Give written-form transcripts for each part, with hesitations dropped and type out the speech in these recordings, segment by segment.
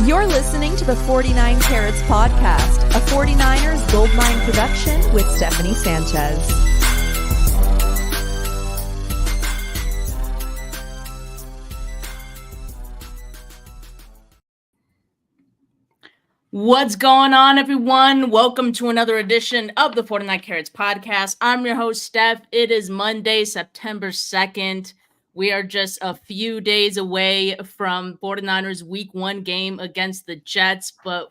You're listening to the 49 Carats Podcast, a 49ers Goldmine production with Stephanie Sanchez. What's going on, everyone? Welcome to another edition of the 49 Carats Podcast. I'm your host, Steph. It is Monday, September 2nd. We are just a few days away from 49ers Week 1 game against the Jets, but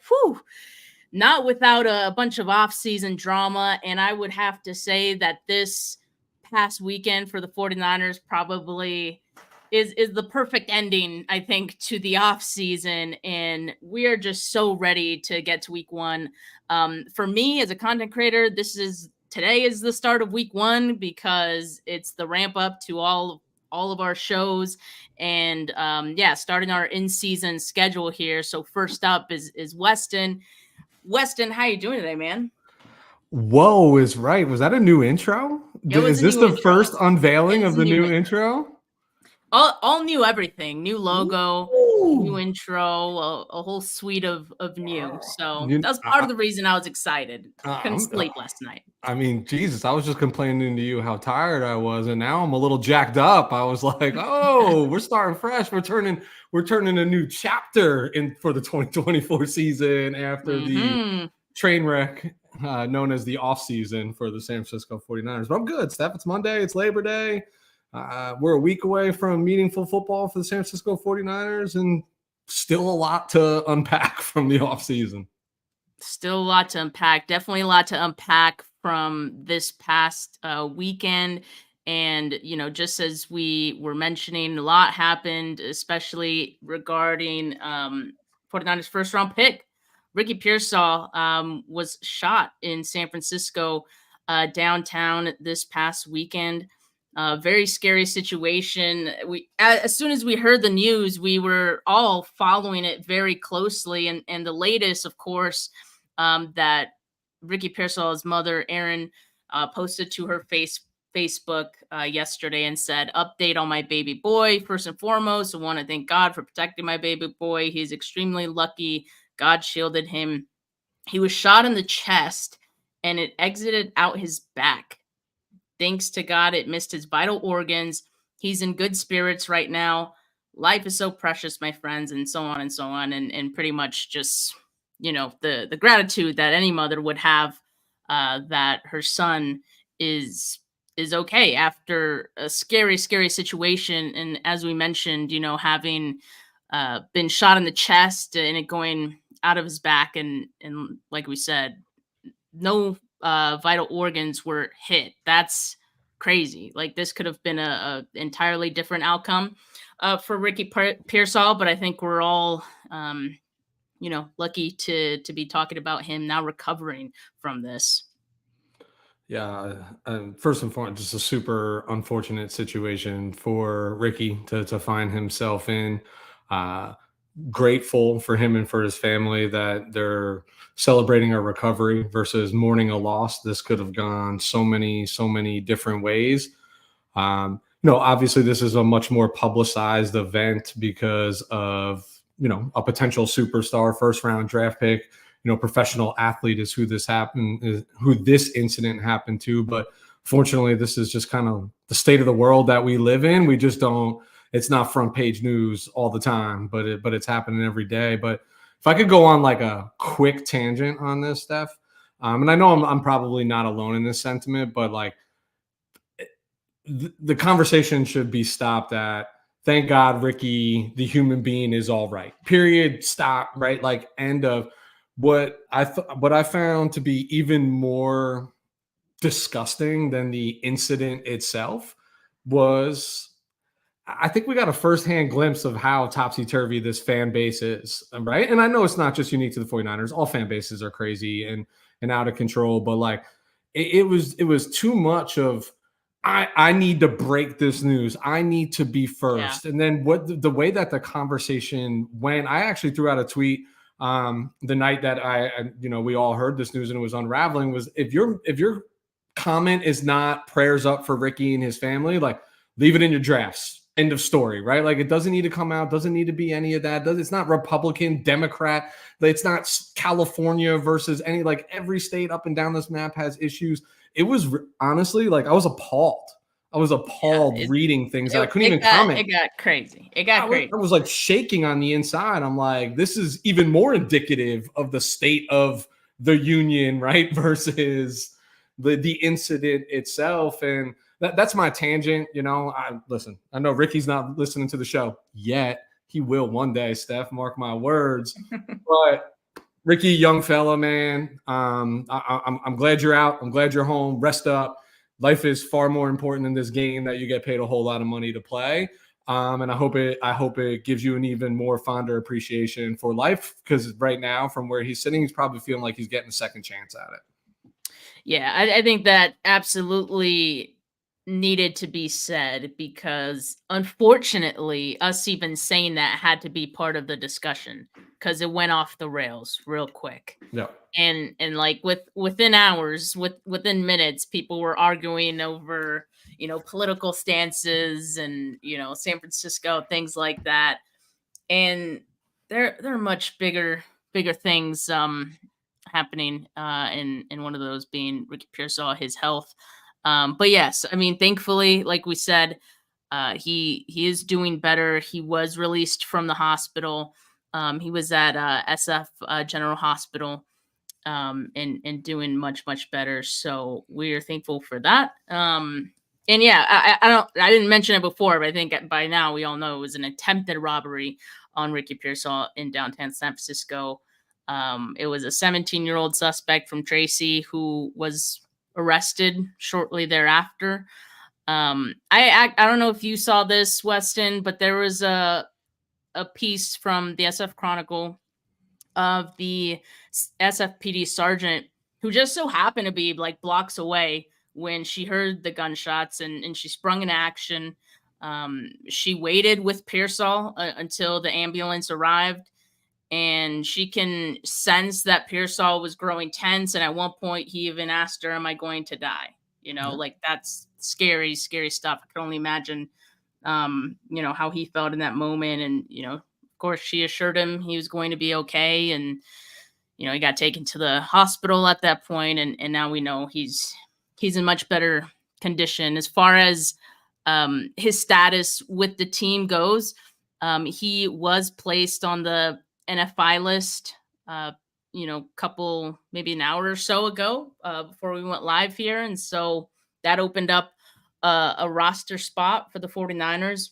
not without a bunch of off-season drama. And I would have to say that this past weekend for the 49ers probably is the perfect ending, I think, to the off-season. And we are just so ready to get to Week 1. For me, as a content creator, today is the start of Week 1 because it's the ramp up to all of our shows and starting our in-season schedule here. So first up is Weston. Weston, how you doing today, man? Whoa is right. Was that a new intro? Is this the first unveiling of the new intro? All new everything, new logo, new intro, a whole suite of new. So that's part of the reason I was excited. Couldn't sleep last night. I mean, Jesus, I was just complaining to you how tired I was, and now I'm a little jacked up. I was like, oh, we're starting fresh. We're turning a new chapter for the 2024 season after the train wreck known as the off season for the San Francisco 49ers. But I'm good, Steph. It's Monday. It's Labor Day. We're a week away from meaningful football for the San Francisco 49ers and still a lot to unpack from the offseason. Still a lot to unpack. Definitely a lot to unpack from this past weekend. And, just as we were mentioning, a lot happened, especially regarding 49ers first round pick. Ricky Pearsall was shot in San Francisco downtown this past weekend. Very scary situation. As soon as we heard the news, we were all following it very closely. And the latest, of course, that Ricky Pearsall's mother, Erin, posted to her Facebook yesterday and said, "Update on my baby boy. First and foremost, I want to thank God for protecting my baby boy. He's extremely lucky. God shielded him. He was shot in the chest and it exited out his back. Thanks to God, it missed his vital organs. He's in good spirits right now. Life is so precious, my friends," and so on and so on. And pretty much just, the gratitude that any mother would have that her son is okay after a scary, scary situation. And as we mentioned, having been shot in the chest and it going out of his back. And like we said, no vital organs were hit. That's crazy. Like, this could have been a entirely different outcome for Ricky Pearsall, but I think we're all lucky to be talking about him now recovering from this. Yeah, first and foremost, just a super unfortunate situation for Ricky to find himself in. Grateful for him and for his family that they're celebrating a recovery versus mourning a loss. This could have gone so many different ways. Obviously this is a much more publicized event because of, a potential superstar, first round draft pick, professional athlete is who this incident happened to. But fortunately, this is just kind of the state of the world that we live in. We just it's not front page news all the time, but it's happening every day. But if I could go on like a quick tangent on this, Steph, and I know I'm probably not alone in this sentiment, but like the conversation should be stopped at, thank God Ricky, the human being, is all right. Period. Stop. Right. Like, end of. What I found to be even more disgusting than the incident itself was, I think we got a firsthand glimpse of how topsy-turvy this fan base is, right? And I know it's not just unique to the 49ers. All fan bases are crazy and out of control, but like it was too much of, I need to break this news. I need to be first. Yeah. And then the way that the conversation went, I actually threw out a tweet the night that we all heard this news and it was unraveling, was if your comment is not prayers up for Ricky and his family, like, leave it in your drafts. End of story, right? Like it doesn't need to come out, doesn't need to be any of that. It's not Republican, Democrat. It's not California versus any, like every state up and down this map has issues. It was honestly like I was appalled. I was appalled reading things that I couldn't even comment. It got crazy. Crazy. I was like shaking on the inside. I'm like, this is even more indicative of the state of the union, right? Versus the incident itself. And that's my tangent. You know, listen, I know Ricky's not listening to the show yet. He will one day, Steph, mark my words. But Ricky, young fella, man, I'm glad you're out. I'm glad you're home. Rest up. Life is far more important than this game that you get paid a whole lot of money to play. And I hope it gives you an even more fonder appreciation for life, because right now, from where he's sitting, he's probably feeling like he's getting a second chance at it. Yeah, I think that absolutely needed to be said, because unfortunately us even saying that had to be part of the discussion, because it went off the rails real quick. Yeah. And like within hours, within minutes, people were arguing over, you know, political stances and, you know, San Francisco, things like that. And there are much bigger things happening in one of those being Ricky Pearsall, his health. But yes, I mean, thankfully, like we said, he is doing better. He was released from the hospital. He was at SF General Hospital and doing much better. So we are thankful for that. And yeah, I didn't mention it before, but I think by now we all know it was an attempted robbery on Ricky Pearsall in downtown San Francisco. It was a 17-year-old suspect from Tracy who was arrested shortly thereafter. I don't know if you saw this, Weston, but there was a piece from the SF Chronicle of the SFPD sergeant who just so happened to be like blocks away when she heard the gunshots and she sprung into action. She waited with Pearsall until the ambulance arrived, and she can sense that Pearsall was growing tense. And at one point he even asked her, "Am I going to die?" You know, like that's scary stuff. I can only imagine, you know, how he felt in that moment. And, you know, of course she assured him he was going to be okay. And, you know, he got taken to the hospital at that point. And now we know he's in much better condition. As far as his status with the team goes, he was placed on the NFI list, you know, maybe an hour or so ago, before we went live here. And so that opened up a roster spot for the 49ers,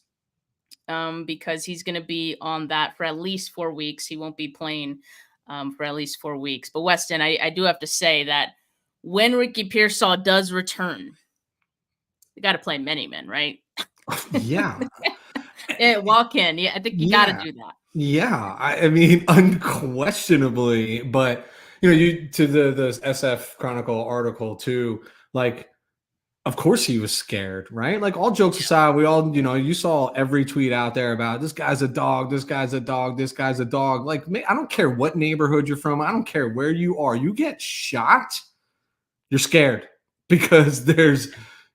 because he's going to be on that for at least 4 weeks. He won't be playing for at least 4 weeks. But Weston, I do have to say that when Ricky Pearsall does return, you got to play many men, right? Yeah. Walk in. Yeah, I think you got to do that. Yeah, I mean, unquestionably, but you know, to the SF Chronicle article too, like, of course he was scared, right? Like, all jokes aside, we all, you know, you saw every tweet out there about this guy's a dog, this guy's a dog, this guy's a dog. Like, I don't care what neighborhood you're from, I don't care where you are, you get shot, you're scared, because there's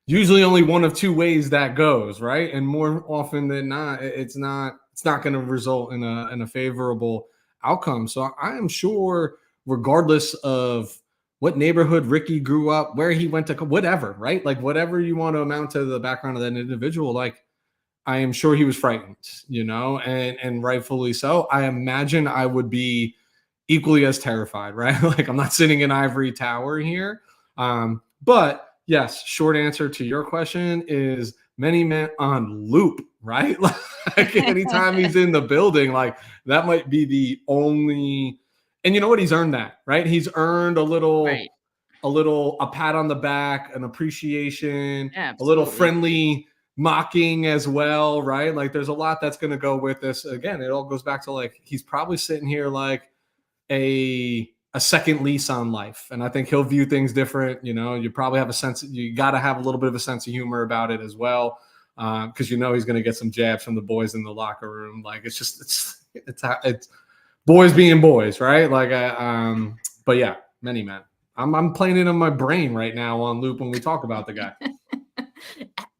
usually only one of two ways that goes, right? And more often than not, it's not going to result in a favorable outcome. So I am sure, regardless of what neighborhood Ricky grew up, where he went to, whatever, right? Like, whatever you want to amount to the background of that individual, like, I am sure he was frightened, you know, and rightfully so. I imagine I would be equally as terrified, right? Like, I'm not sitting in ivory tower here. But yes, short answer to your question is many men on loop, right? Like, anytime he's in the building, like, that might be the only. And you know what? He's earned that, right? He's earned a pat on the back, an appreciation, a little friendly mocking as well, right? Like, there's a lot that's going to go with this. Again, it all goes back to, like, he's probably sitting here like a second lease on life. And I think he'll view things different. You know, you probably have you got to have a little bit of a sense of humor about it as well. Because, you know, he's going to get some jabs from the boys in the locker room. Like, it's boys being boys, right? Like, but yeah, many men. I'm playing it in my brain right now on loop when we talk about the guy.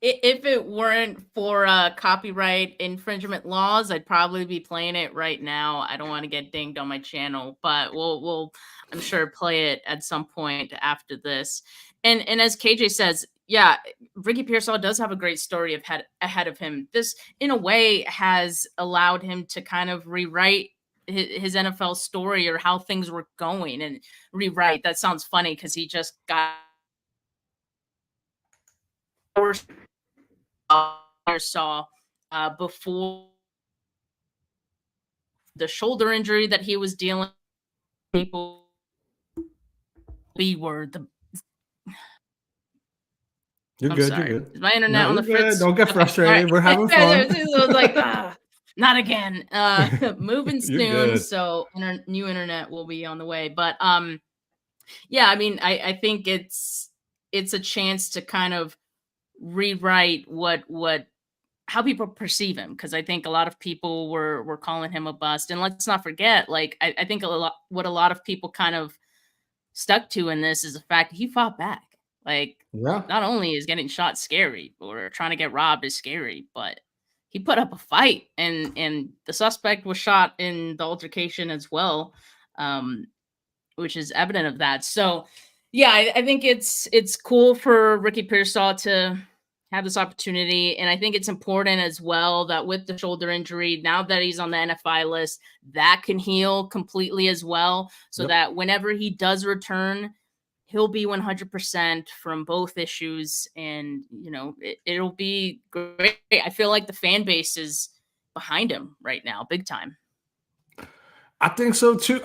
If it weren't for copyright infringement laws, I'd probably be playing it right now. I don't want to get dinged on my channel, but we'll I'm sure play it at some point after this. And as KJ says, yeah, Ricky Pearsall does have a great story ahead of him. This, in a way, has allowed him to kind of rewrite his NFL story or how things were going. And rewrite, that sounds funny because he just got saw before the shoulder injury that he was dealing with. People B word. You're I'm good. sorry. You're good. Is my internet No, on the you're good. fritz? Don't get frustrated. Right. We're having fun. I was like, not again. Moving You're soon, good. so new internet will be on the way. But yeah, I mean, I think it's a chance to kind of rewrite how people perceive him, because I think a lot of people were calling him a bust. And let's not forget, like, I think what a lot of people kind of stuck to in this is the fact that he fought back. Like, Yeah. not only is getting shot scary or trying to get robbed is scary, but he put up a fight, and the suspect was shot in the altercation as well, which is evident of that. So yeah, I think it's cool for Ricky Pearsall to have this opportunity. And I think it's important as well that with the shoulder injury, now that he's on the NFI list, that can heal completely as well. So that whenever he does return, he'll be 100% from both issues. And, you know, it'll be great. I feel like the fan base is behind him right now, big time. I think so too.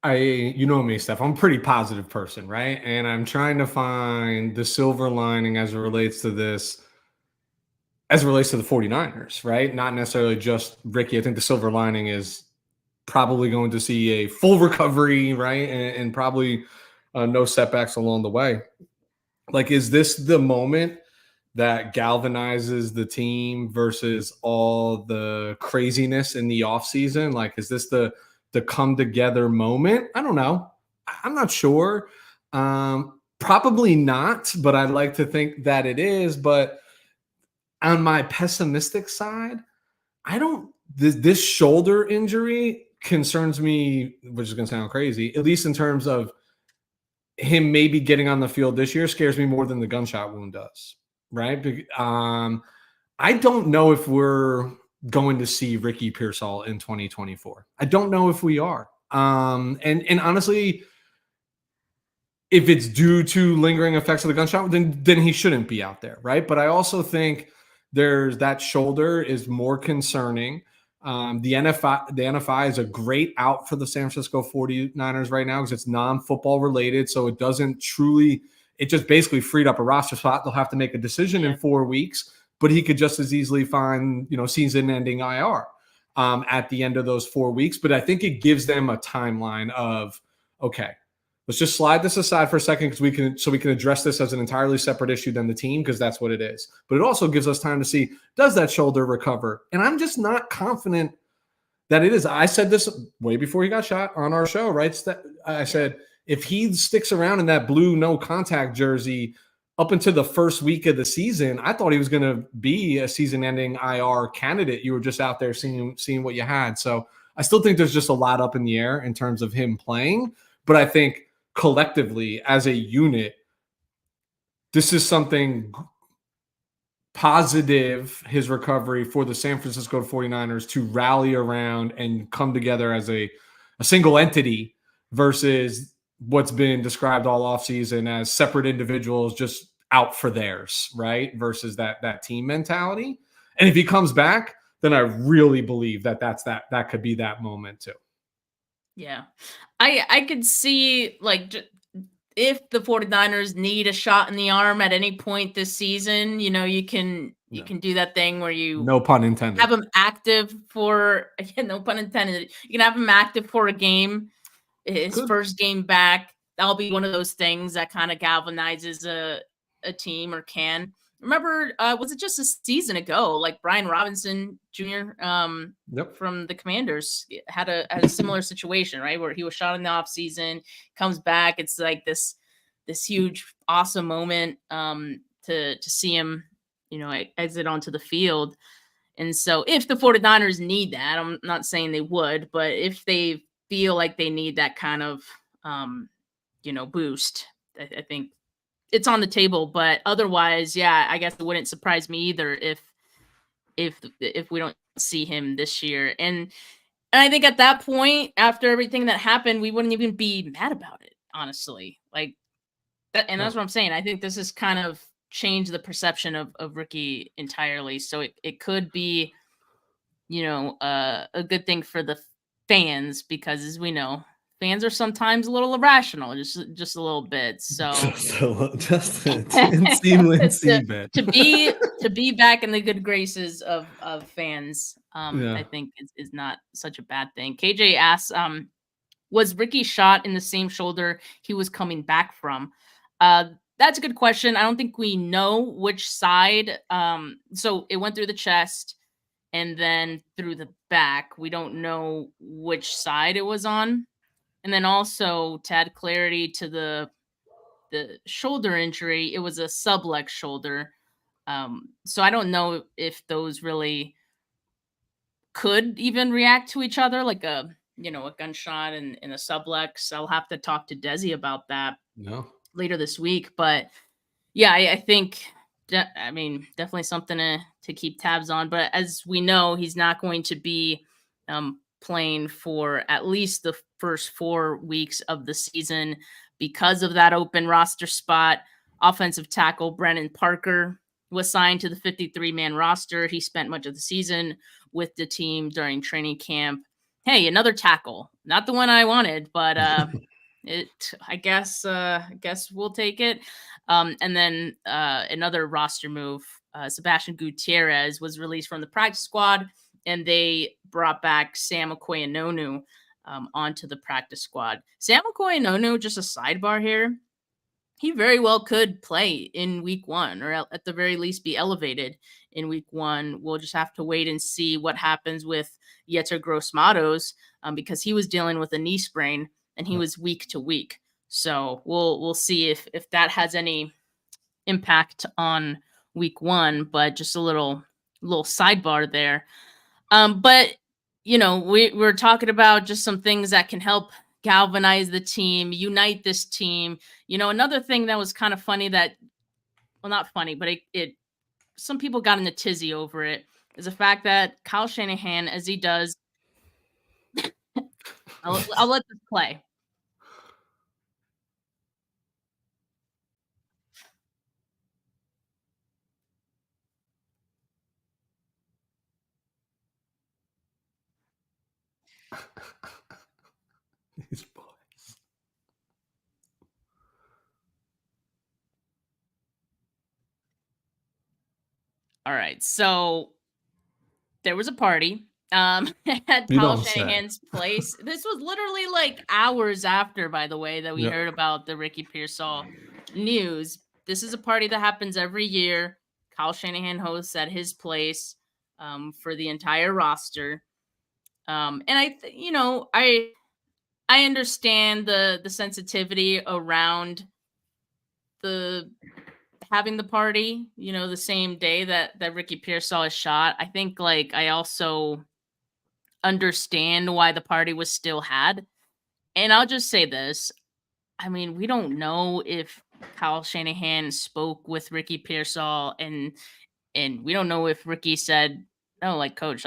You know me, Steph, I'm a pretty positive person, right? And I'm trying to find the silver lining as it relates to this, as it relates to the 49ers, right? Not necessarily just Ricky. I think the silver lining is probably going to see a full recovery, right? And probably no setbacks along the way. Like, is this the moment that galvanizes the team versus all the craziness in the offseason? Like, is this the come together moment? I don't know. I'm not sure. Probably not, but I'd like to think that it is. But on my pessimistic side, this shoulder injury concerns me, which is going to sound crazy, at least in terms of him maybe getting on the field this year, scares me more than the gunshot wound does. Right. I don't know if we're going to see Ricky Pearsall in 2024. I don't know if we are. And honestly, if it's due to lingering effects of the gunshot, then he shouldn't be out there, right? But I also think that shoulder is more concerning. The NFI is a great out for the San Francisco 49ers right now because it's non-football related, so it doesn't truly. It just basically freed up a roster spot. They'll have to make a decision in 4 weeks. But he could just as easily find, season-ending IR at the end of those 4 weeks. But I think it gives them a timeline of, okay, let's just slide this aside for a second because we can address this as an entirely separate issue than the team, because that's what it is. But it also gives us time to see, does that shoulder recover? And I'm just not confident that it is. I said this way before he got shot on our show, right? I said, if he sticks around in that blue no contact jersey up until the first week of the season, I thought he was going to be a season-ending IR candidate. You were just out there seeing what you had. So I still think there's just a lot up in the air in terms of him playing. But I think collectively, as a unit, this is something positive, his recovery, for the San Francisco 49ers to rally around and come together as a single entity versus what's been described all offseason as separate individuals just out for theirs, right? Versus that team mentality. And if he comes back, then I really believe that could be that moment too. Yeah. I could see, like, if the 49ers need a shot in the arm at any point this season, you can do that thing where you, no pun intended, have him active for, no pun intended. You can have him active for a game. His first game back, that'll be one of those things that kind of galvanizes a team, or can. Remember, was it just a season ago, like Brian Robinson Jr. From the Commanders had a similar situation, right? Where he was shot in the offseason, comes back. It's like this huge, awesome moment to see him, exit onto the field. And so if the 49ers need that, I'm not saying they would, but if they feel like they need that kind of, boost, I think it's on the table. But otherwise, yeah, I guess it wouldn't surprise me either if we don't see him this year. And I think at that point, after everything that happened, we wouldn't even be mad about it, honestly. Like that, and that's what I'm saying. I think this has kind of changed the perception of Ricky entirely. So it could be, a good thing for the fans, because as we know, fans are sometimes a little irrational, just a little bit. So just a teensy bit. to be back in the good graces of fans, Yeah. I think is not such a bad thing. KJ asks, was Ricky shot in the same shoulder he was coming back from? That's a good question. I don't think we know which side. So it went through the chest and then through the back. We don't know which side it was on. And then also, to add clarity to the shoulder injury, it was a subluxed shoulder. So I don't know if those really could even react to each other, like a gunshot and a sublux. I'll have to talk to Desi about that later this week. But yeah, I think, definitely something to keep tabs on. But as we know, he's not going to be playing for at least the first 4 weeks of the season because of that open roster spot. Offensive tackle Brennan Parker was signed to the 53-man roster. He spent much of the season with the team during training camp. Hey, another tackle, not the one I wanted, but I guess we'll take it. And then another roster move, Sebastian Gutierrez was released from the practice squad, and they brought back Sam Okoye-Nonu onto the practice squad. Sam Okoye-Nonu, just a sidebar here, he very well could play in week 1, or at the very least be elevated in week 1. We'll just have to wait and see what happens with Yetur Gross-Matos, because he was dealing with a knee sprain and he was week to week. So we'll see if that has any impact on week 1, but just a little sidebar there. But we're talking about just some things that can help galvanize the team, unite this team. Another thing that was kind of funny not funny, but it some people got in a tizzy over it, is the fact that Kyle Shanahan, as he does, I'll let this play. These boys. All right, so there was a party at Kyle Shanahan's place. This was literally like hours after, by the way, that we heard about the Ricky Pearsall news. This is a party that happens every year. Kyle Shanahan hosts at his place for the entire roster. And I understand the sensitivity around having the party, the same day that Ricky Pearsall is shot. I think I also understand why the party was still had. And I'll just say this. We don't know if Kyle Shanahan spoke with Ricky Pearsall, and we don't know if Ricky said, no, coach,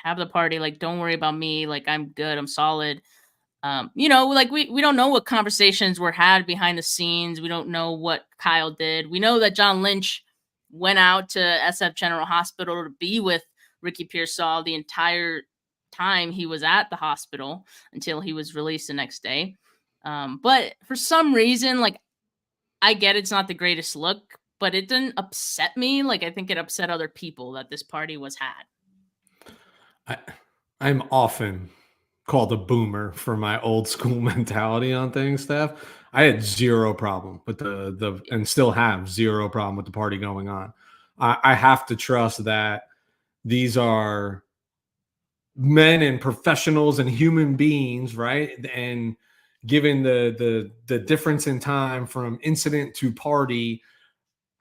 have the party. Don't worry about me. I'm good. I'm solid. We don't know what conversations were had behind the scenes. We don't know what Kyle did. We know that John Lynch went out to SF General Hospital to be with Ricky Pearsall the entire time he was at the hospital until he was released the next day. But for some reason, I get it's not the greatest look, but it didn't upset me. I think it upset other people that this party was had. I'm often called a boomer for my old school mentality on things, Steph. I had zero problem with and still have zero problem with the party going on. I have to trust that these are men and professionals and human beings, right? And given the difference in time from incident to party,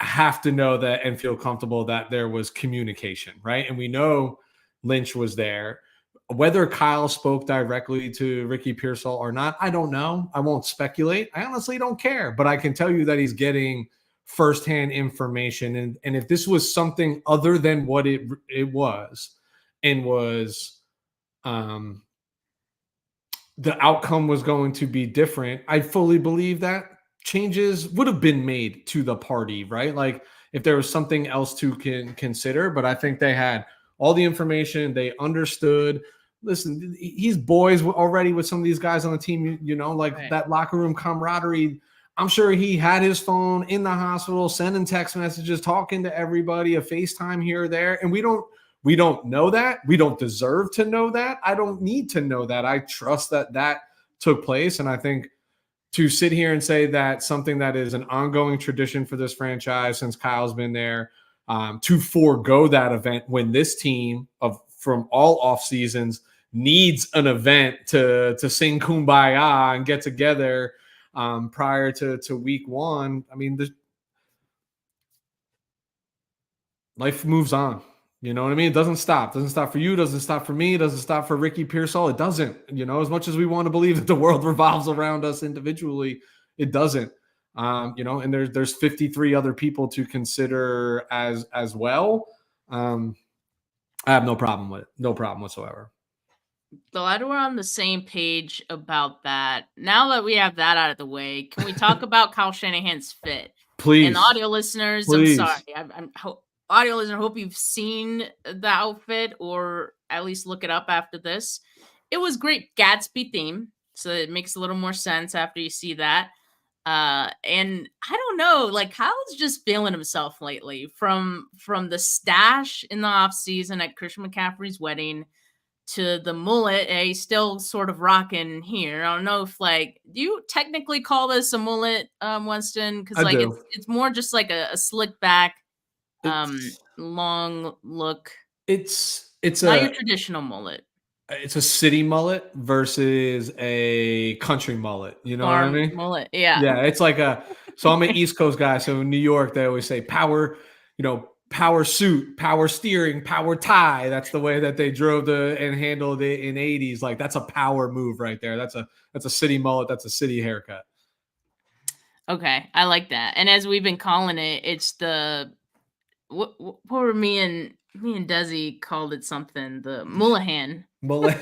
have to know that and feel comfortable that there was communication, right? And we know Lynch was there. Whether Kyle spoke directly to Ricky Pearsall or not, I don't know. I won't speculate. I honestly don't care, but I can tell you that he's getting firsthand information. And if this was something other than what it was, and was the outcome was going to be different, I fully believe that changes would have been made to the party, right? Like if there was something else to consider, but I think they had all the information. They understood. Listen, he's boys already with some of these guys on the team, like Right. That locker room camaraderie. I'm sure he had his phone in the hospital, sending text messages, talking to everybody, a FaceTime here or there. And we don't know that. We don't deserve to know that. I don't need to know that. I trust that took place. And I think to sit here and say that something that is an ongoing tradition for this franchise since Kyle's been there, to forego that event when this team from all off seasons needs an event to sing Kumbaya and get together prior to week one. I mean, life moves on. You know what I mean? It doesn't stop. It doesn't stop for you. It doesn't stop for me. It doesn't stop for Ricky Pearsall. It doesn't. As much as we want to believe that the world revolves around us individually, it doesn't. And there's 53 other people to consider as well. I have no problem with it. No problem whatsoever. Glad we're on the same page about that. Now that we have that out of the way, can we talk about Kyle Shanahan's fit? Please. And audio listeners, Please. I'm sorry. Audio listener, hope you've seen the outfit or at least look it up after this. It was great Gatsby theme, so it makes a little more sense after you see that. And I don't know, like Kyle's just feeling himself lately from the stash in the off season at Christian McCaffrey's wedding to the mullet. He's still sort of rocking here. I don't know if do you technically call this a mullet, Winston? Because it's more just like a slick back, long look. It's not your traditional mullet. It's a city mullet versus a country mullet. You know Farm what I mean? Mullet, yeah. Yeah, it's like so I'm an East Coast guy. So in New York, they always say power, power suit, power steering, power tie. That's the way that they drove and handled it in 80s. Like that's a power move right there. That's a city mullet. That's a city haircut. Okay, I like that. And as we've been calling it, it's the what were me and Desi called it something, the Mullahan. Mullet.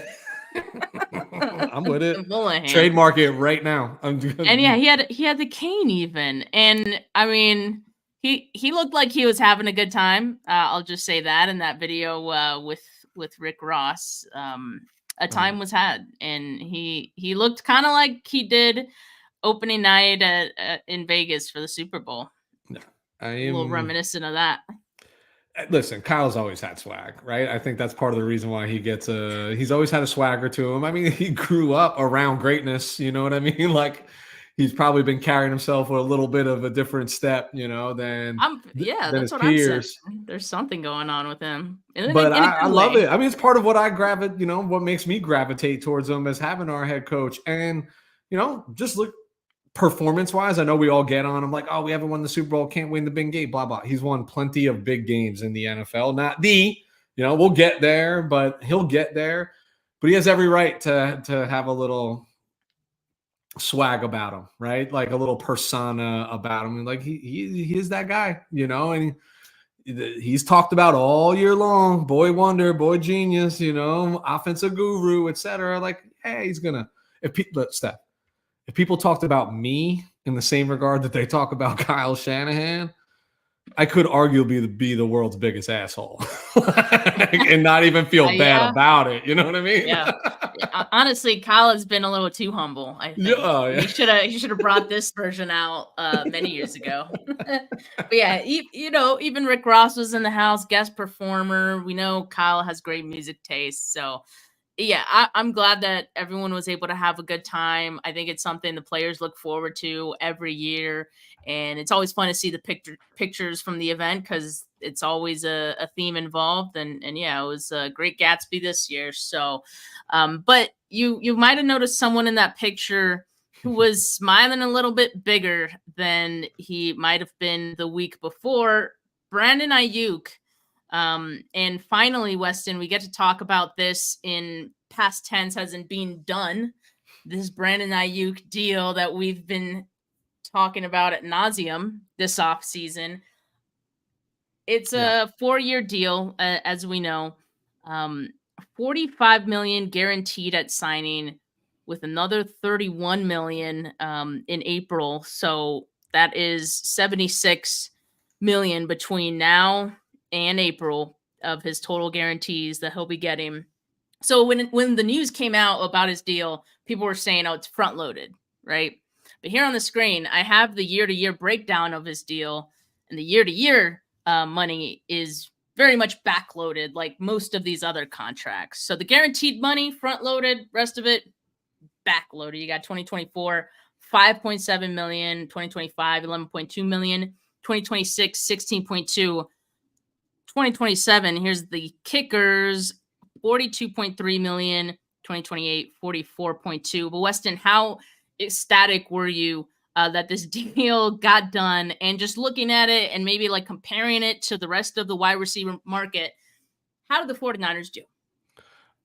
I'm with it. Mullahan. Trademark it right now. And yeah, he had the cane even. And I mean, he looked like he was having a good time. I'll just say that in that video with Rick Ross. A time was had, and he looked kind of like he did opening night in Vegas for the Super Bowl. No, a little reminiscent of that. Listen, Kyle's always had swag, right? I think that's part of the reason why he gets he's always had a swagger to him. I mean, he grew up around greatness, you know what I mean? Like he's probably been carrying himself with a little bit of a different step, than that's what I'm saying. There's something going on with him. But I love it. I mean, it's part of what I gravitate, what makes me gravitate towards him as having our head coach. And, just look performance-wise, I know we all get on him like, oh, we haven't won the Super Bowl, can't win the big game, blah, blah. He's won plenty of big games in the NFL. Not we'll get there, but he'll get there. But he has every right to have a little swag about him, right? Like a little persona about him. Like he is that guy, and he's talked about all year long, boy wonder, boy genius, offensive guru, etc. Like, hey, he's gonna Steph. If people talked about me in the same regard that they talk about Kyle Shanahan, I could arguably be the world's biggest asshole and not even feel bad about it. You know what I mean? Yeah. Honestly, Kyle has been a little too humble, I think. Yeah. He should have brought this version out many years ago. But yeah, even Rick Ross was in the house, guest performer. We know Kyle has great music taste. So yeah, I'm glad that everyone was able to have a good time. I think it's something the players look forward to every year. And it's always fun to see the pictures from the event because it's always a theme involved. And yeah, it was a great Gatsby this year. So, but you might have noticed someone in that picture who was smiling a little bit bigger than he might have been the week before, Brandon Ayuk. And finally, Weston, we get to talk about this in past tense as in being done. This Brandon Ayuk deal that we've been talking about ad nauseum this offseason. It's a 4-year deal, as we know. $45 million guaranteed at signing, with another $31 million in April. So that is $76 million between now and April of his total guarantees that he'll be getting. So when the news came out about his deal, people were saying, "Oh, it's front loaded," right? But here on the screen, I have the year-to-year breakdown of his deal, and the year-to-year money is very much backloaded, like most of these other contracts. So the guaranteed money front loaded, rest of it backloaded. You got 2024, 5.7 million, 2025, 11.2 million, 2026, 16.2, 2027. Here's the kickers, 42.3 million, 2028, 44.2. But Weston, how ecstatic were you that this deal got done? And just looking at it and maybe like comparing it to the rest of the wide receiver market, how did the 49ers do?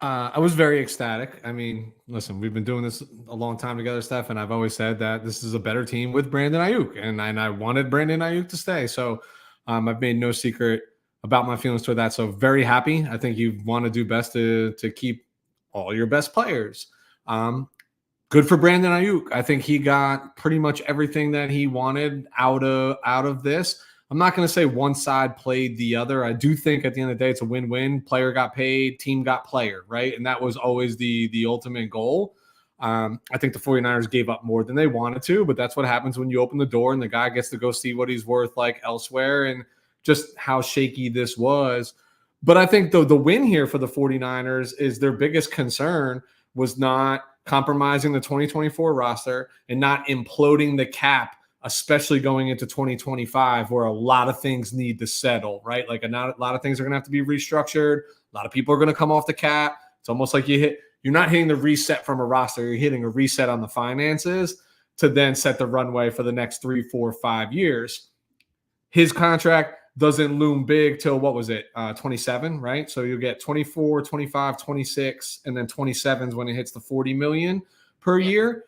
I was very ecstatic. I mean, listen, we've been doing this a long time together, Steph, and I've always said that this is a better team with Brandon Ayuk, and I wanted Brandon Ayuk to stay. So I've made no secret about my feelings toward that. So very happy. I think you want to do best to keep all your best players. Good for Brandon Ayuk. I think he got pretty much everything that he wanted out of this. I'm not going to say one side played the other. I do think at the end of the day, it's a win-win. Player got paid, team got player, right? And that was always the ultimate goal. I think the 49ers gave up more than they wanted to, but that's what happens when you open the door and the guy gets to go see what he's worth like elsewhere and just how shaky this was. But I think the win here for the 49ers is their biggest concern was not compromising the 2024 roster and not imploding the cap, especially going into 2025, where a lot of things need to settle, right? Like a lot of things are going to have to be restructured. A lot of people are going to come off the cap. It's almost like you're not hitting the reset from a roster. You're hitting a reset on the finances to then set the runway for the next 3, 4, 5 years. His contract doesn't loom big till, what was it, 27, right? So you'll get 24, 25, 26, and then 27 is when it hits the 40 million per year.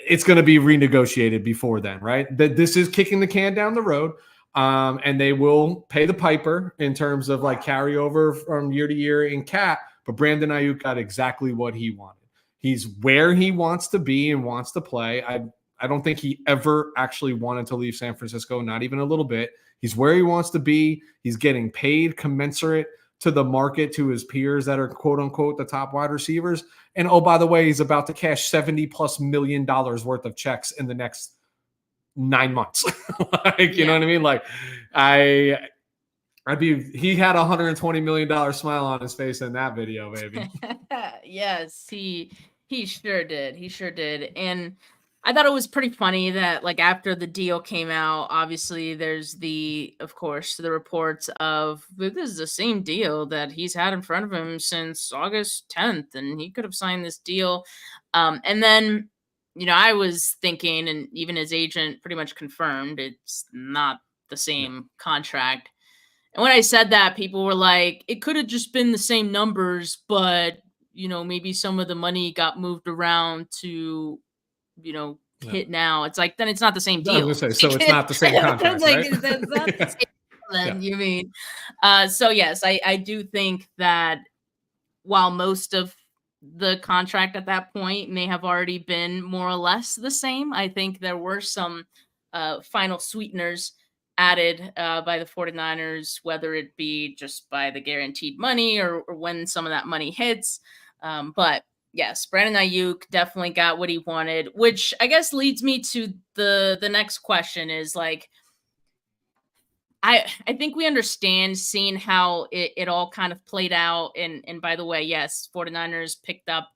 It's going to be renegotiated before then, right? This is kicking the can down the road, and they will pay the piper in terms of like carryover from year to year in cap. But Brandon Ayuk got exactly what he wanted. He's where he wants to be and wants to play. I don't think he ever actually wanted to leave San Francisco, not even a little bit. He's where he wants to be. He's getting paid commensurate to the market, to his peers that are quote unquote the top wide receivers. And oh, by the way, he's about to cash $70+ million worth of checks in the next 9 months. You know what I mean? Like he had $120 million smile on his face in that video, baby. Yes, he sure did. He sure did. And I thought it was pretty funny that, like, after the deal came out, obviously there's of course, the reports of this is the same deal that he's had in front of him since August 10th, and he could have signed this deal. And then, I was thinking, and even his agent pretty much confirmed it's not the same contract. And when I said that, people were like, it could have just been the same numbers, but, maybe some of the money got moved around to hit now. It's like, then it's not the same deal. I was gonna say, so it's not the same contract, right? That's not the same then, you mean. So yes, I do think that while most of the contract at that point may have already been more or less the same, I think there were some final sweeteners added by the 49ers, whether it be just by the guaranteed money or when some of that money hits. But yes, Brandon Ayuk definitely got what he wanted, which I guess leads me to the next question is like, I think we understand seeing how it all kind of played out. And by the way, yes, 49ers picked up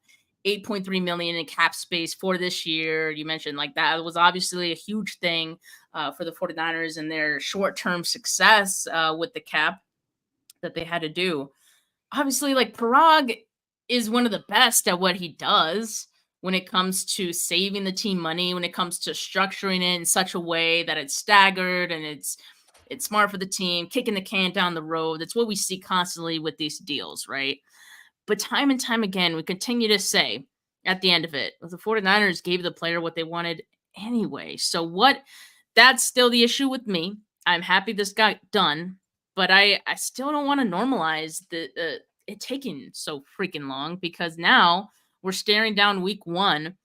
$8.3 million in cap space for this year. You mentioned like that was obviously a huge thing for the 49ers and their short-term success with the cap that they had to do. Obviously, like Parag is one of the best at what he does. when it comes to saving the team money, when it comes to structuring it in such a way that it's staggered and it's smart for the team, kicking the can down the road. That's what we see constantly with these deals, right? But time and time again, we continue to say at the end of it, the 49ers gave the player what they wanted anyway. So that's still the issue with me. I'm happy this got done, but I still don't want to normalize it taking so freaking long, because now we're staring down week 1.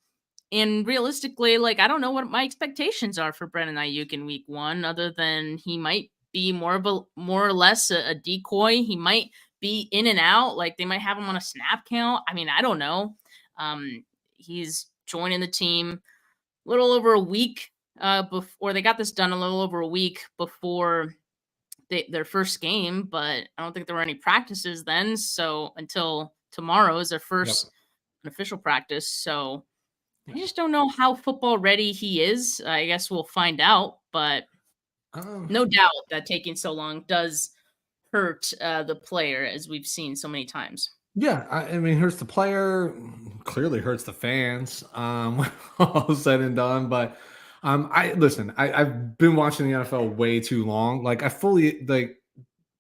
And realistically, like, I don't know what my expectations are for Brandon Ayuk in week 1, other than he might be more or less a decoy. He might be in and out. Like, they might have him on a snap count. I mean, I don't know. He's joining the team a little over a week before they got this done, a little over a week before their first game, but I don't think there were any practices then. So until tomorrow is their first official practice. So I just don't know how football ready he is. I guess we'll find out, but no doubt that taking so long does hurt the player, as we've seen so many times. Yeah, I mean, hurts the player, clearly hurts the fans, all said and done. But I've been watching the NFL way too long. Like, Brandon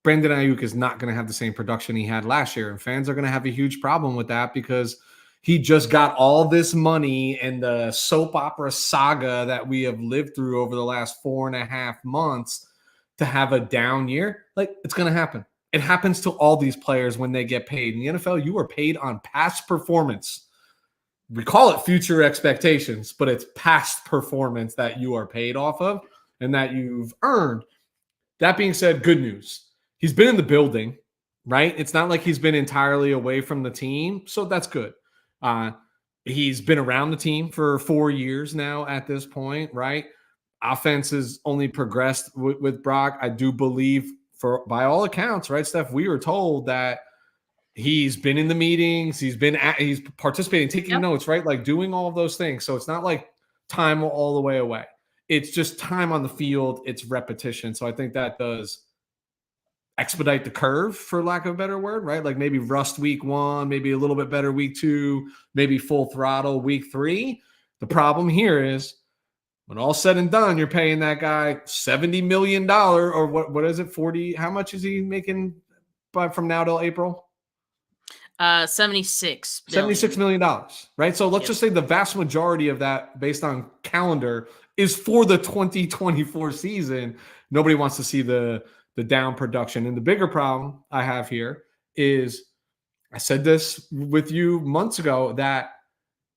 Ayuk is not going to have the same production he had last year, and fans are going to have a huge problem with that, because he just got all this money, and the soap opera saga that we have lived through over the last 4.5 months to have a down year. Like, it's going to happen. It happens to all these players when they get paid. In the NFL, you are paid on past performance. We call it future expectations, but it's past performance that you are paid off of and that you've earned. That being said, good news. He's been in the building, right? It's not like he's been entirely away from the team, so that's good. He's been around the team for 4 years now at this point, right? Offense has only progressed with Brock. I do believe, by all accounts, right, Steph, we were told that he's been in the meetings, he's participating, taking notes, right? Like, doing all of those things. So it's not like time all the way away. It's just time on the field. It's repetition. So I think that does expedite the curve, for lack of a better word, right? Like, maybe rust week 1, maybe a little bit better week 2, maybe full throttle week 3. The problem here is, when all's said and done, you're paying that guy $70 million, or what is it, 40? How much is he making from now till April? $76 million, right? So let's just say the vast majority of that, based on calendar, is for the 2024 season. Nobody wants to see the down production. And the bigger problem I have here is, I said this with you months ago, that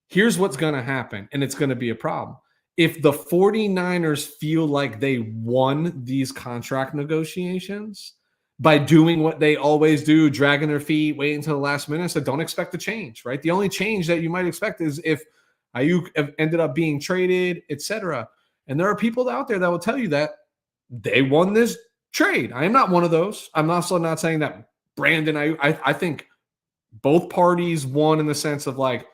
here's what's going to happen, and it's going to be a problem. If the 49ers feel like they won these contract negotiations by doing what they always do, dragging their feet, waiting until the last minute, so don't expect a change, right? The only change that you might expect is if Ayuk ended up being traded, etc. And there are people out there that will tell you that they won this trade. I am not one of those. I'm also not saying that Brandon Ayuk. I think both parties won, in the sense of, like,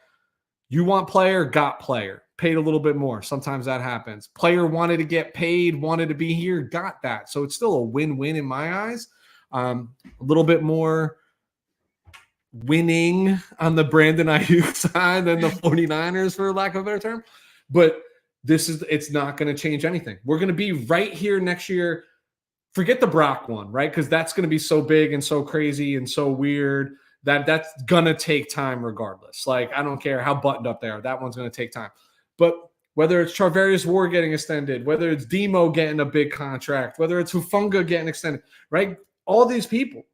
you want player, got player. Paid a little bit more. Sometimes that happens. Player wanted to get paid, wanted to be here, got that. So it's still a win-win in my eyes. A little bit more winning on the Brandon Ayuk side than the 49ers, for lack of a better term. But it's not going to change anything. We're going to be right here next year. Forget the Brock one, right? Because that's going to be so big and so crazy and so weird that's going to take time regardless. Like, I don't care how buttoned up they are. That one's going to take time. But whether it's Charvarius Ward getting extended, whether it's Demo getting a big contract, whether it's Hufanga getting extended, right? All these people,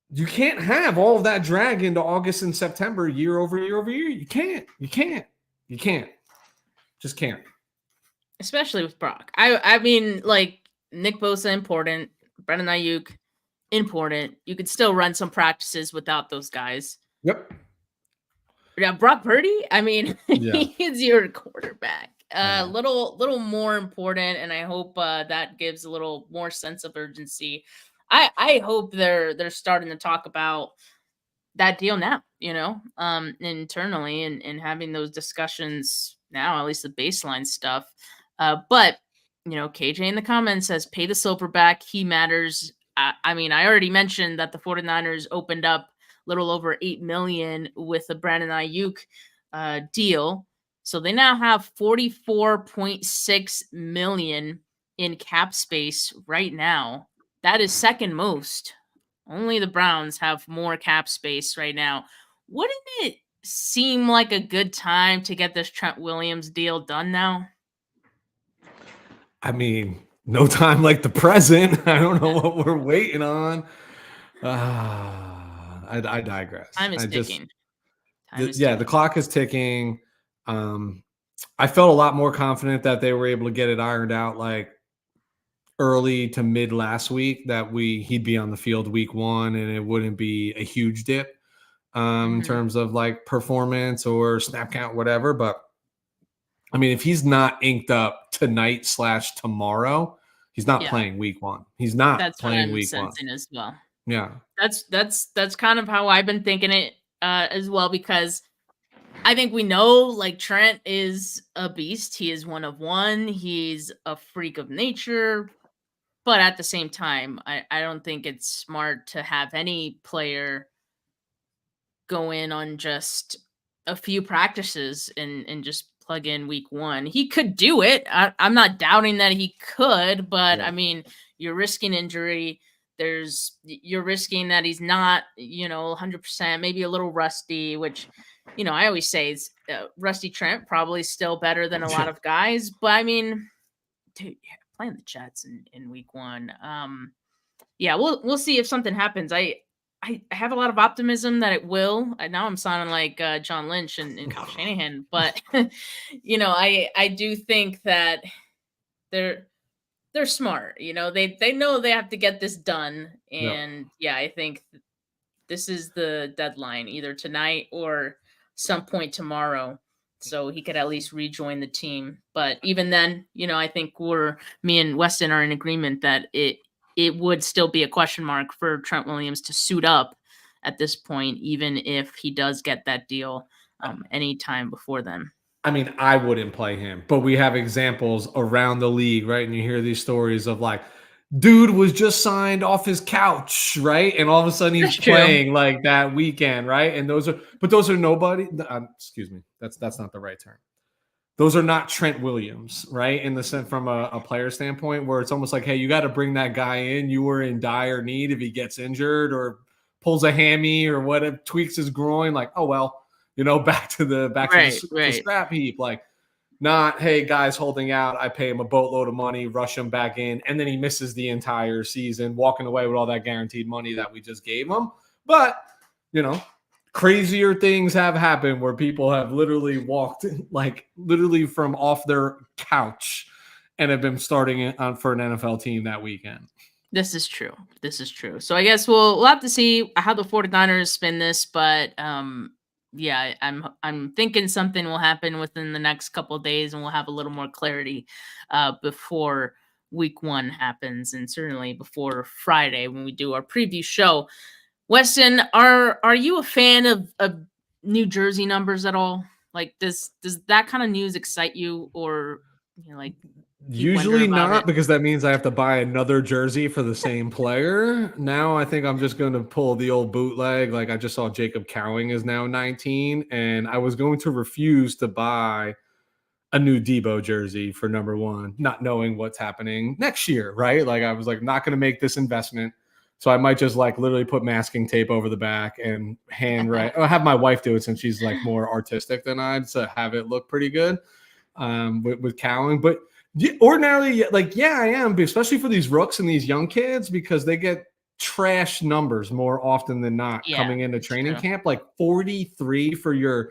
you can't have all of that drag into August and September, year over year over year. You can't. Just can't. Especially with Brock. I mean, like, Nick Bosa, important. Brandon Ayuk, important. You could still run some practices without those guys. Yep. Yeah, Brock Purdy, I mean, he is your quarterback. Little more important, and I hope that gives a little more sense of urgency. I hope they're starting to talk about that deal now, internally, and having those discussions now, at least the baseline stuff. But KJ in the comments says, pay the silverback. He matters. I mean, I already mentioned that the 49ers opened up little over $8 million with the Brandon Ayuk deal. So they now have $44.6 million in cap space right now. That is second most. Only the Browns have more cap space right now. Wouldn't it seem like a good time to get this Trent Williams deal done now? I mean, no time like the present. I don't know what we're waiting on. I digress. Time is ticking. Time is The ticking. clock is ticking. I felt a lot more confident that they were able to get it ironed out like early to mid last week, that he'd be on the field week 1 and it wouldn't be a huge dip in terms of like performance or snap count, whatever. But I mean, if he's not inked up tonight / tomorrow, he's not playing week 1. He's not playing week 1 as well. Yeah, that's kind of how I've been thinking it as well, because I think we know like Trent is a beast. He is one of one. He's a freak of nature. But at the same time, I don't think it's smart to have any player go in on just a few practices and just plug in week 1. He could do it. I'm not doubting that he could, but I mean, you're risking injury. You're risking that he's not, 100%, maybe a little rusty, which, I always say is Rusty Trent probably still better than a lot of guys. But I mean, dude, playing the Jets in week 1. We'll see if something happens. I have a lot of optimism that it will. Now I'm sounding like John Lynch and Kyle Shanahan, but I do think that they're smart. They know they have to get this done, and I think this is the deadline, either tonight or some point tomorrow, so he could at least rejoin the team. But even then, I think me and Weston are in agreement that it would still be a question mark for Trent Williams to suit up at this point, even if he does get that deal anytime before then. I mean, I wouldn't play him, but we have examples around the league, right? And you hear these stories of like, dude was just signed off his couch, right? And all of a sudden he's playing like that weekend, right? And those are nobody. Excuse me, that's not the right term. Those are not Trent Williams, right? In the sense from a player standpoint, where it's almost like, hey, you got to bring that guy in. You were in dire need. If he gets injured or pulls a hammy or whatever, tweaks his groin, like, oh well, back to the scrap heap. Like, not, hey, guys holding out, I pay him a boatload of money, rush him back in, and then he misses the entire season, walking away with all that guaranteed money that we just gave him. But, crazier things have happened where people have literally walked from off their couch and have been starting on for an NFL team that weekend. This is true. So I guess we'll have to see how the 49ers spin this, but I'm thinking something will happen within the next couple of days, and we'll have a little more clarity before week 1 happens, and certainly before Friday when we do our preview show. Weston, are you a fan of New Jersey numbers at all? Like, does that kind of news excite you, or usually not, because that means I have to buy another jersey for the same player. Now I think I'm just going to pull the old bootleg. Like, I just saw Jacob Cowing is now 19, and I was going to refuse to buy a new Debo jersey for number 1, not knowing what's happening next year, right? Like, I was like, not going to make this investment. So I might just literally put masking tape over the back and handwrite. I'll have my wife do it since she's more artistic than I, to have it look pretty good with Cowing. But ordinarily, I am, especially for these rooks and these young kids, because they get trash numbers more often than not coming into training camp. 43 for your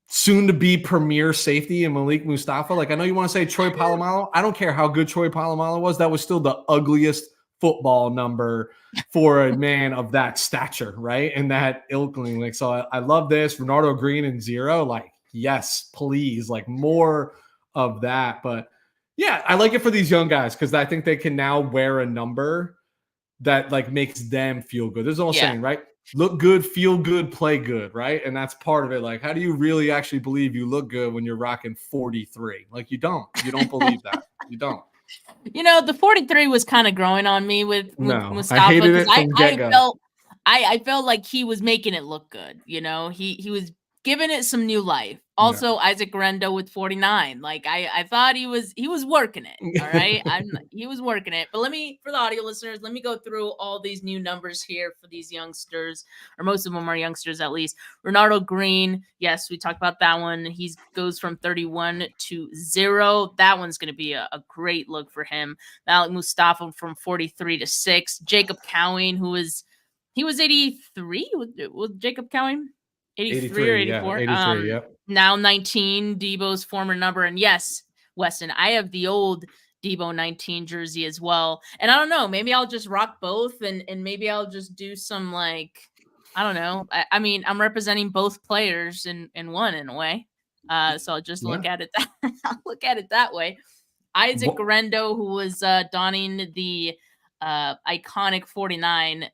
soon-to-be premier safety and Malik Mustafa. I know you want to say Troy Polamalu. I don't care how good Troy Polamalu was. That was still the ugliest football number for a man of that stature, right? And that ilkling. So I love this. Renardo Green and 0. Yes, please. More of that. But yeah, I like it for these young guys, because I think they can now wear a number that makes them feel good. There's an old saying, right? Look good, feel good, play good, right? And that's part of it. How do you really actually believe you look good when you're rocking 43? You don't believe that. You don't. The 43 was kind of growing on me with Mustafa. I hated it from get-go. I felt like he was making it look good. He was giving it some new life. Yeah. Also, Isaac Guerrero with 49. Like I thought he was working it. All right. He was working it. But for the audio listeners, let me go through all these new numbers here for these youngsters, or most of them are youngsters at least. Ronaldo Green, yes, we talked about that one. He goes from 31 to 0. That one's going to be a great look for him. Malik Mustafa from 43 to 6. Jacob Cowing, he was 83 with Jacob Cowing. 83 or 84. Yeah, 83, yep. Now 19, Debo's former number. And yes, Weston, I have the old Debo 19 jersey as well. And I don't know, maybe I'll just rock both and maybe I'll just do some like, I don't know. I mean, I'm representing both players in one in a way. So I'll just look at it that way. Isaac Guerrero, who was donning the iconic 49,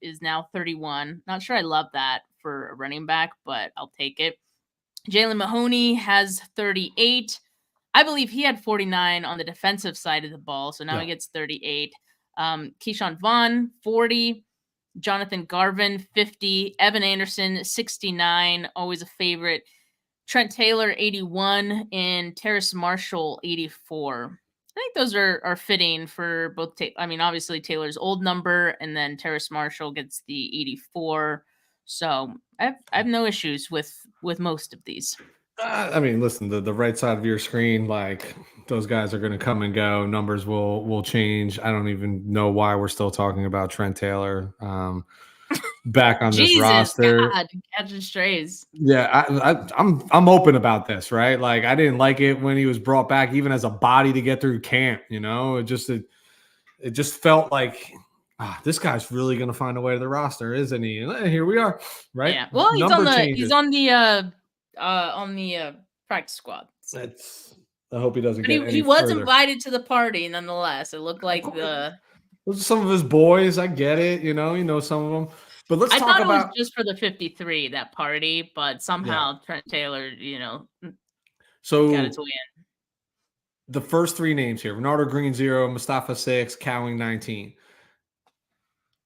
is now 31. Not sure I love that for a running back, but I'll take it. Jalen Mahoney has 38. I believe he had 49 on the defensive side of the ball, so now he gets 38. Keyshawn Vaughn, 40. Jonathan Garvin, 50. Evan Anderson, 69. Always a favorite. Trent Taylor, 81. And Terrace Marshall, 84. I think those are fitting for both. Obviously Taylor's old number, and then Terrace Marshall gets the 84. So I have no issues with most of these. I mean, listen, the right side of your screen, like those guys are going to come and go. Numbers will change. I don't even know why we're still talking about Trent Taylor back on this roster. God, catching strays. Yeah, I'm open about this, right? Like I didn't like it when he was brought back, even as a body to get through camp. You know, it just felt like this guy's really going to find a way to the roster, isn't he? And here we are, right? Yeah. Well, he's on the practice squad. So. I hope he doesn't get any he was further. Invited to the party nonetheless. It looked like those are some of his boys. I get it, you know some of them. But let's talk about it was just for the 53, that party, but somehow Trent Taylor, so got its way in. The first three names here: Ronaldo Green 0, Mustafa 6, Cowing 19.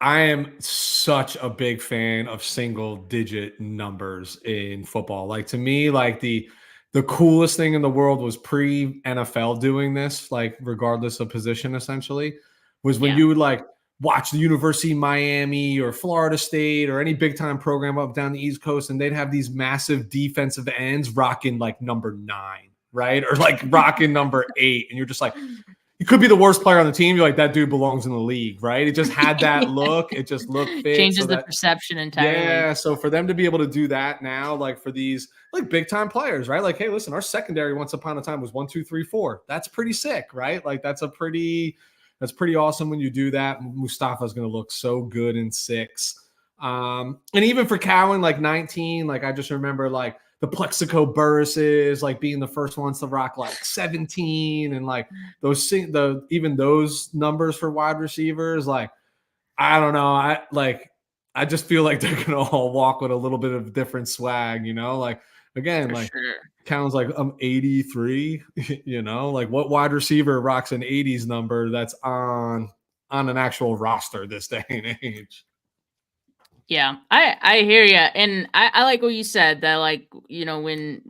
I am such a big fan of single-digit numbers in football. Like to me, like the coolest thing in the world was pre-NFL doing this, like regardless of position, essentially, was when you would like watch the University of Miami or Florida State or any big-time program up down the East Coast, and they'd have these massive defensive ends rocking like number 9, right? Or like rocking number 8, and you're just like, you could be the worst player on the team. You're like, that dude belongs in the league, right? It just had that look. It just looked fit. Changes the perception entirely. Yeah, so for them to be able to do that now, like for these like big time players, right? Like, hey, listen, our secondary once upon a time was 1, 2, 3, 4. That's pretty sick, right? Like that's pretty awesome when you do that. Mustafa's going to look so good in 6. And even for Cowan, like 19, like I just remember like the Plexico Burris's like being the first ones to rock like 17, and like even those numbers for wide receivers, like I don't know, I just feel like they're gonna all walk with a little bit of different swag, like again, for like sure. Counts like I'm 83, like what wide receiver rocks an 80s number that's on an actual roster this day and age. Yeah, I hear you. And I like what you said, that like, when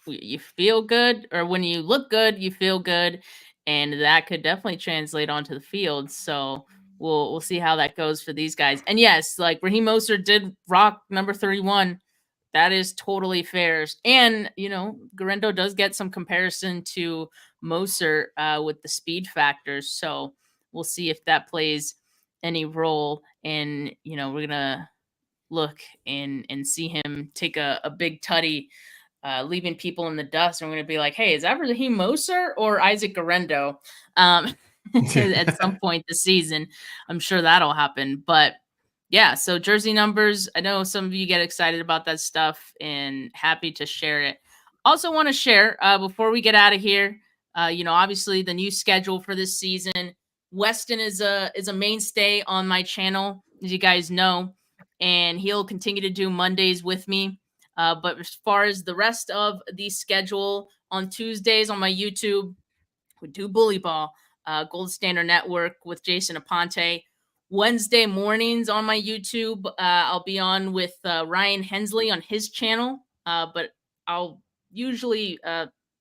you feel good or when you look good, you feel good. And that could definitely translate onto the field. So we'll see how that goes for these guys. And yes, like Raheem Mostert did rock number 31. That is totally fair. And, Guerrero does get some comparison to Mostert with the speed factors. So we'll see if that plays any role. And, we're going to look and see him take a big tutty, leaving people in the dust. And we're going to be like, hey, is that Raheem Mostert or Isaac Guerrero at some point this season? I'm sure that'll happen. But yeah, so jersey numbers, I know some of you get excited about that stuff and happy to share it. Also want to share before we get out of here, obviously the new schedule for this season. Weston is a mainstay on my channel, as you guys know, and he'll continue to do Mondays with me. But as far as the rest of the schedule, on Tuesdays on my YouTube, we do Bully Ball, Gold Standard Network with Jason Aponte. Wednesday mornings on my YouTube, I'll be on with Ryan Hensley on his channel, but I'll usually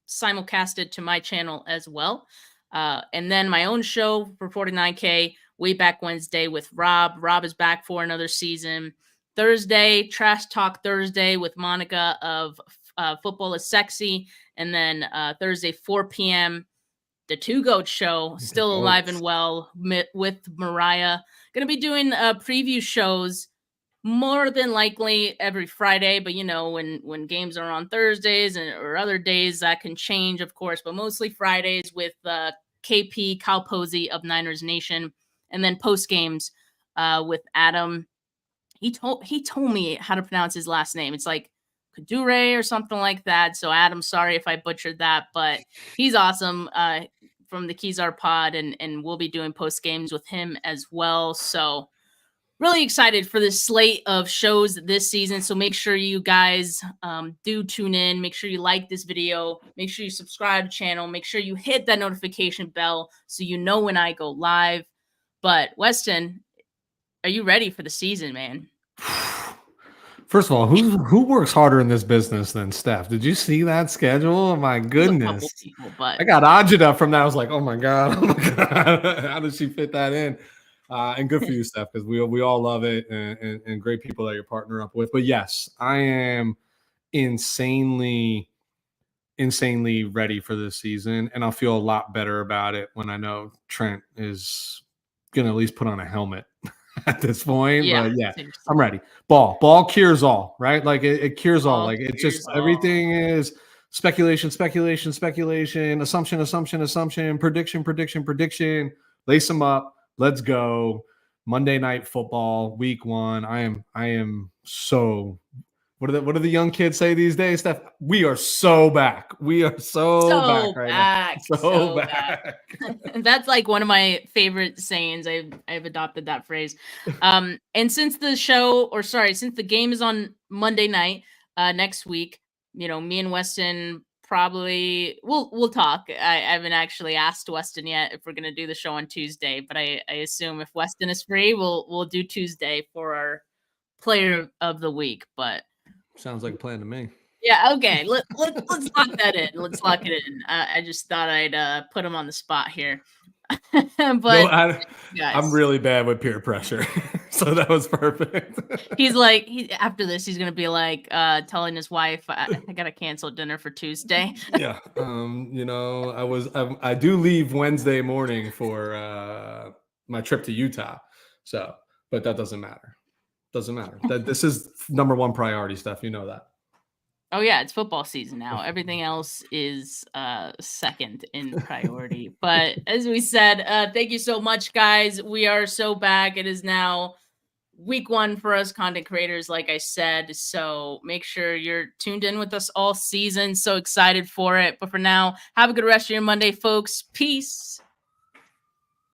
simulcast it to my channel as well. And then my own show for 49K, Way Back Wednesday with Rob. Rob is back for another season. Thursday, Trash Talk Thursday with Monica of Football is Sexy. And then Thursday, 4 p.m., the Two Goat Show, still alive and well with Mariah. Going to be doing preview shows more than likely every Friday, but when games are on Thursdays or other days, that can change, of course, but mostly Fridays with KP Kyle Posey of Niners Nation, and then post games with Adam. He told me how to pronounce his last name. It's like Kadure or something like that. So Adam, sorry if I butchered that, but he's awesome from the Kezar Pod, and we'll be doing post games with him as well. So really excited for this slate of shows this season. So make sure you guys do tune in. Make sure you like this video. Make sure you subscribe to the channel. Make sure you hit that notification bell so you know when I go live. But Weston, are you ready for the season, man? First of all, who works harder in this business than Steph? Did you see that schedule? Oh my goodness. People, but I got agita from that. I was like, oh my God. How did she fit that in? And good for you, Steph, because we all love it, and great people that you're partnering up with. But yes, I am insanely ready for this season, and I'll feel a lot better about it when I know Trent is going to at least put on a helmet at this point. Yeah, but yeah, I'm ready. Ball cures all, right? Like it cures all. Like it's just all. Everything is speculation, assumption, prediction. Lace them up. Let's go. Monday Night Football, Week 1. I am so. What do the young kids say these days, Steph? We are so back. We are so back right now. So back. That's like one of my favorite sayings. I've adopted that phrase. And since the game is on Monday night next week, me and Weston probably we'll talk. I haven't actually asked Weston yet if we're gonna do the show on Tuesday, but I assume if Weston is free, we'll do Tuesday for our player of the week. But sounds like a plan to me. Yeah, okay. Let's lock that in. Let's lock it in. I just thought I'd put him on the spot here. But I'm really bad with peer pressure, so that was perfect. He's like, after this, he's gonna be like telling his wife, I gotta cancel dinner for Tuesday. Yeah, I do leave Wednesday morning for my trip to Utah, but that doesn't matter. That this is number one priority, Steph. You know that. Oh yeah, it's football season now. Everything else is second in priority. But as we said, thank you so much, guys. We are so back. It is now week 1 for us content creators, like I said. So make sure you're tuned in with us all season. So excited for it. But for now, have a good rest of your Monday, folks. Peace.